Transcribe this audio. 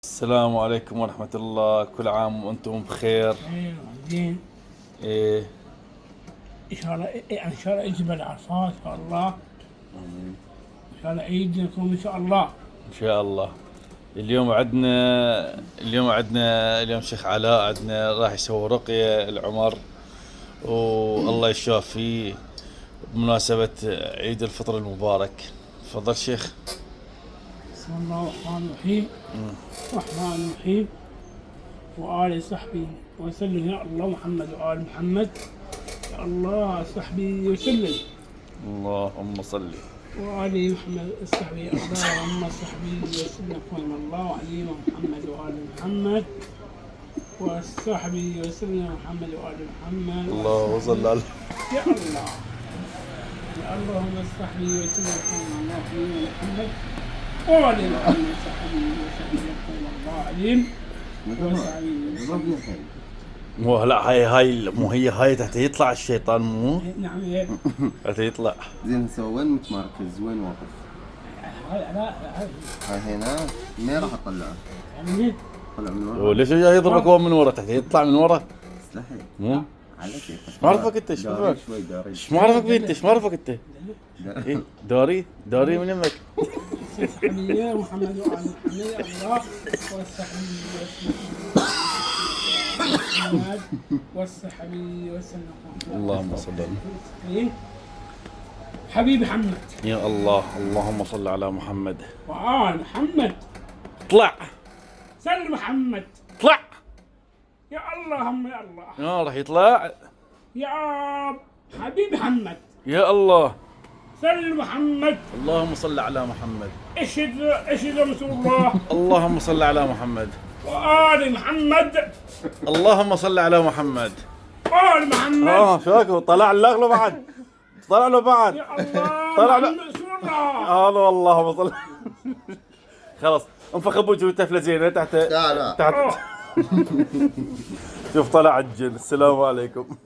السلام عليكم ورحمة الله، كل عام وانتم بخير. ايه زين. ايه ان شاء الله ان شاء الله يجي بعد عرفات ان شاء الله. ان شاء الله عيد يكون ان شاء الله. ان شاء الله. اليوم شيخ علاء عندنا راح يسوي رقية العمر والله يشافيه بمناسبة عيد الفطر المبارك. تفضل شيخ. بسم الله الرحمن الرحيم. الرحمن الرحيم وآل صحبي وسلم. يا الله محمد وآل محمد. يا الله صحبي وسلم. اللهم صل. وآل محمد صحبي. اللهم صحبي وسلم. قول الله علي محمد وآل محمد وصحبي وسلم محمد وآل محمد. الله صل على. يا الله يا اللهم صحبي وسلم. قول الله علي محمد وآل محمد صحبي وسلم. قول الله عليم وصحبي. مو لا هي تحت يطلع الشيطان مو نعم يا تحت يطلع. زين هسه وين متمركز؟ وين واقف؟ هاي هنا ما راح اطلعه. يعني طلع من ورا. وليش جاي يضربك هو من ورا؟ تحت يطلع من ورا استحي مو. على كيفك. ما اعرفك انت، ايش داري بعرفك؟ شوي داري. ايش ما اعرفك بيه انت، ايش ما اعرفك انت؟ إيه؟ داري من يمك. صحبي محمد وآل محمد. الله والصحبي محمد والصحبي وسلم. اللهم صل على. حبيب محمد يا الله، اللهم صل على محمد. وآل محمد. اطلع سل محمد. اطلع. يا اللهم يا الله راح يطلع. يا حبيب محمد. يا الله، سل محمد. اللهم صل على محمد. اشهد رسول الله اللهم صل على محمد. وآل محمد. اللهم صل على محمد. وآل محمد. شاكو طلع له بعد. طلع له بعد. يا الله طلع له. محمد رسول الله. هذا والله صل. خلاص انفخ بوجهه تفله زينه تحت. لا تحت. شوف طلع الجن. السلام عليكم.